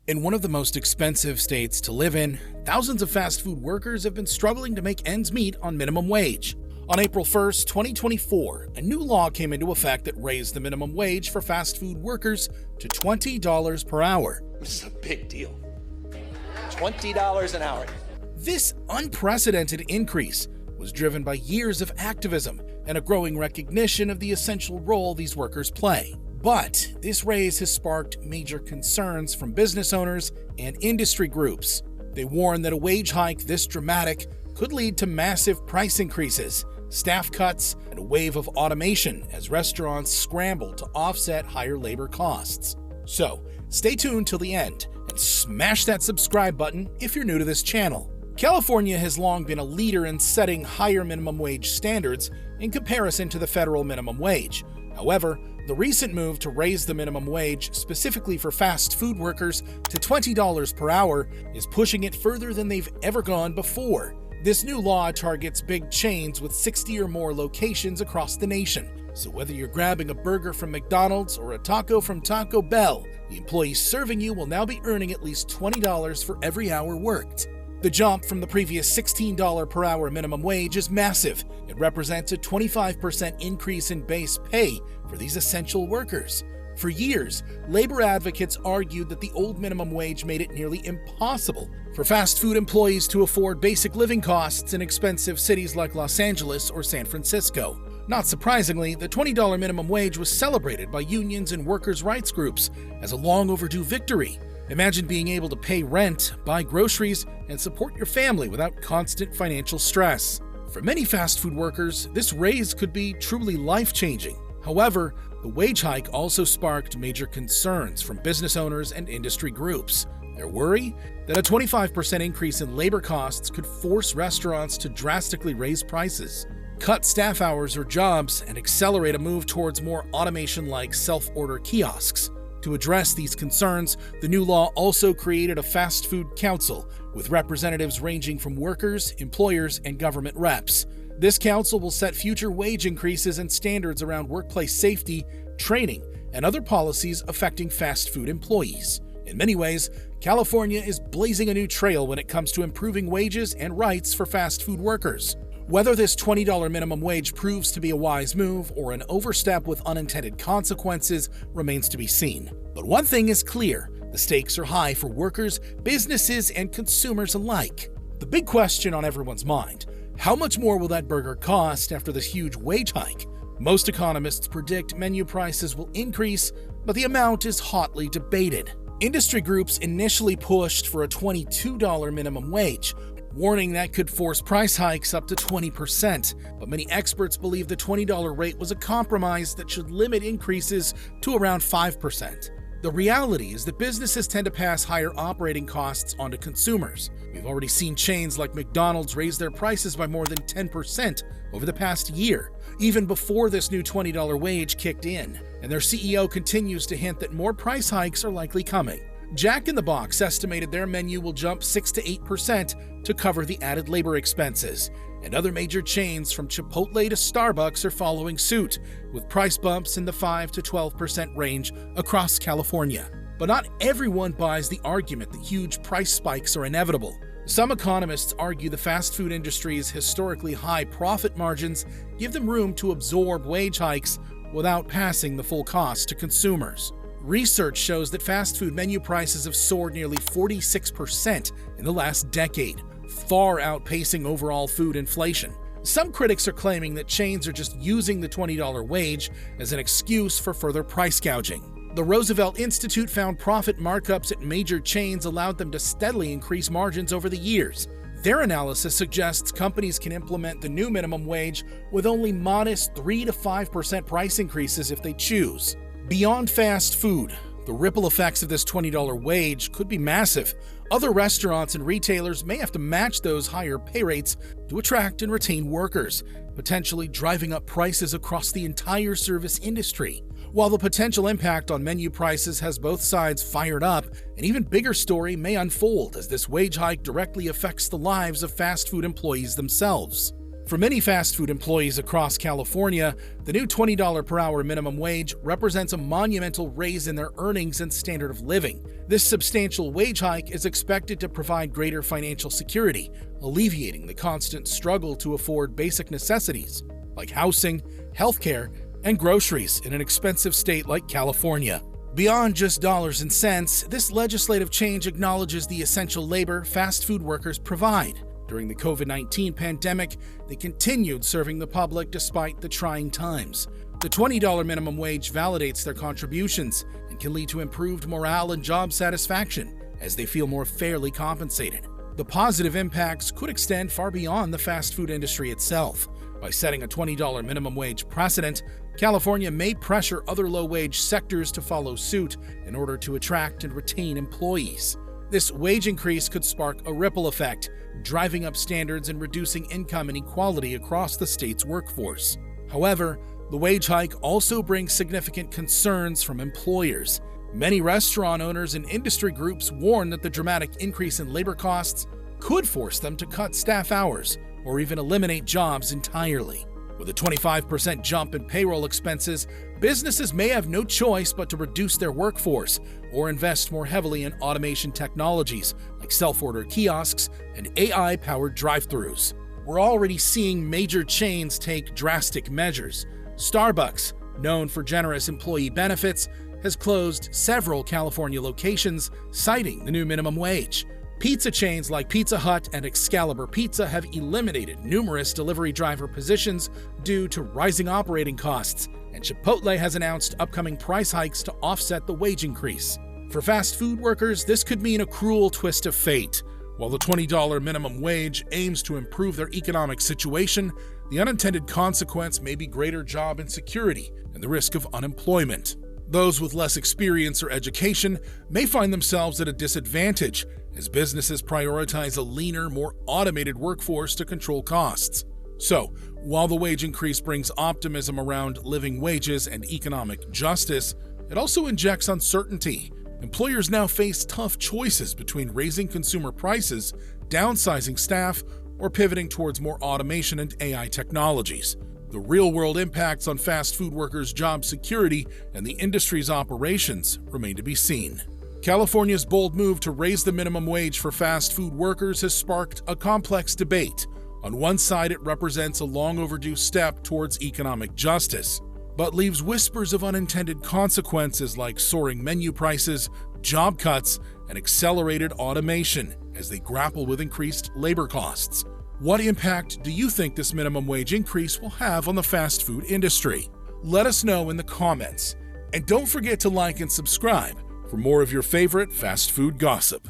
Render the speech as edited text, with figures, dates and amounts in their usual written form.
In one of the most expensive states to live in, thousands of fast food workers have been struggling to make ends meet on minimum wage. On April 1st, 2024, a new law came into effect that raised the minimum wage for fast food workers to $20 per hour. This is a big deal. $20 an hour. This unprecedented increase was driven by years of activism and a growing recognition of the essential role these workers play. But this raise has sparked major concerns from business owners and industry groups. They warn that a wage hike this dramatic could lead to massive price increases, staff cuts, and a wave of automation as restaurants scramble to offset higher labor costs. So, stay tuned till the end and smash that subscribe button if you're new to this channel. California has long been a leader in setting higher minimum wage standards in comparison to the federal minimum wage. However, the recent move to raise the minimum wage specifically for fast food workers to $20 per hour is pushing it further than they've ever gone before. This new law targets big chains with 60 or more locations across the nation. So whether you're grabbing a burger from McDonald's or a taco from Taco Bell, the employees serving you will now be earning at least $20 for every hour worked. The jump from the previous $16 per hour minimum wage is massive. It represents a 25% increase in base pay for these essential workers. For years, labor advocates argued that the old minimum wage made it nearly impossible for fast food employees to afford basic living costs in expensive cities like Los Angeles or San Francisco. Not surprisingly, the $20 minimum wage was celebrated by unions and workers' rights groups as a long overdue victory. Imagine being able to pay rent, buy groceries, and support your family without constant financial stress. For many fast food workers, this raise could be truly life-changing. However, the wage hike also sparked major concerns from business owners and industry groups. They worry that a 25% increase in labor costs could force restaurants to drastically raise prices, cut staff hours or jobs, and accelerate a move towards more automation like self-order kiosks. To address these concerns, the new law also created a fast food council with representatives ranging from workers, employers, and government reps. This council will set future wage increases and standards around workplace safety, training, and other policies affecting fast food employees. In many ways, California is blazing a new trail when it comes to improving wages and rights for fast food workers. Whether this $20 minimum wage proves to be a wise move or an overstep with unintended consequences remains to be seen. But one thing is clear: the stakes are high for workers, businesses, and consumers alike. The big question on everyone's mind: how much more will that burger cost after this huge wage hike? Most economists predict menu prices will increase, but the amount is hotly debated. Industry groups initially pushed for a $22 minimum wage, warning that could force price hikes up to 20%, but many experts believe the $20 rate was a compromise that should limit increases to around 5%. The reality is that businesses tend to pass higher operating costs onto consumers. We've already seen chains like McDonald's raise their prices by more than 10% over the past year, even before this new $20 wage kicked in, and their CEO continues to hint that more price hikes are likely coming. Jack in the Box estimated their menu will jump 6 to 8% to cover the added labor expenses, and other major chains from Chipotle to Starbucks are following suit, with price bumps in the 5 to 12% range across California. But not everyone buys the argument that huge price spikes are inevitable. Some economists argue the fast food industry's historically high profit margins give them room to absorb wage hikes without passing the full cost to consumers. Research shows that fast food menu prices have soared nearly 46% in the last decade, far outpacing overall food inflation. Some critics are claiming that chains are just using the $20 wage as an excuse for further price gouging. The Roosevelt Institute found profit markups at major chains allowed them to steadily increase margins over the years. Their analysis suggests companies can implement the new minimum wage with only modest 3 to 5% price increases if they choose. Beyond fast food, the ripple effects of this $20 wage could be massive. Other restaurants and retailers may have to match those higher pay rates to attract and retain workers, potentially driving up prices across the entire service industry. While the potential impact on menu prices has both sides fired up, an even bigger story may unfold as this wage hike directly affects the lives of fast food employees themselves. For many fast food employees across California, the new $20 per hour minimum wage represents a monumental raise in their earnings and standard of living. This substantial wage hike is expected to provide greater financial security, alleviating the constant struggle to afford basic necessities like housing, healthcare, and groceries in an expensive state like California. Beyond just dollars and cents, this legislative change acknowledges the essential labor fast food workers provide. During the COVID-19 pandemic, they continued serving the public despite the trying times. The $20 minimum wage validates their contributions and can lead to improved morale and job satisfaction as they feel more fairly compensated. The positive impacts could extend far beyond the fast food industry itself. By setting a $20 minimum wage precedent, California may pressure other low-wage sectors to follow suit in order to attract and retain employees. This wage increase could spark a ripple effect, driving up standards and reducing income inequality across the state's workforce. However, the wage hike also brings significant concerns from employers. Many restaurant owners and industry groups warn that the dramatic increase in labor costs could force them to cut staff hours or even eliminate jobs entirely. With a 25% jump in payroll expenses, businesses may have no choice but to reduce their workforce or invest more heavily in automation technologies like self-order kiosks and AI-powered drive-thrus. We're already seeing major chains take drastic measures. Starbucks, known for generous employee benefits, has closed several California locations, citing the new minimum wage. Pizza chains like Pizza Hut and Excalibur Pizza have eliminated numerous delivery driver positions due to rising operating costs, and Chipotle has announced upcoming price hikes to offset the wage increase. For fast food workers, this could mean a cruel twist of fate. While the $20 minimum wage aims to improve their economic situation, the unintended consequence may be greater job insecurity and the risk of unemployment. Those with less experience or education may find themselves at a disadvantage as businesses prioritize a leaner, more automated workforce to control costs. So, while the wage increase brings optimism around living wages and economic justice, it also injects uncertainty. Employers now face tough choices between raising consumer prices, downsizing staff, or pivoting towards more automation and AI technologies. The real-world impacts on fast food workers' job security and the industry's operations remain to be seen. California's bold move to raise the minimum wage for fast food workers has sparked a complex debate. On one side, it represents a long-overdue step towards economic justice, but leaves whispers of unintended consequences like soaring menu prices, job cuts, and accelerated automation as they grapple with increased labor costs. What impact do you think this minimum wage increase will have on the fast food industry? Let us know in the comments. And don't forget to like and subscribe for more of your favorite fast food gossip.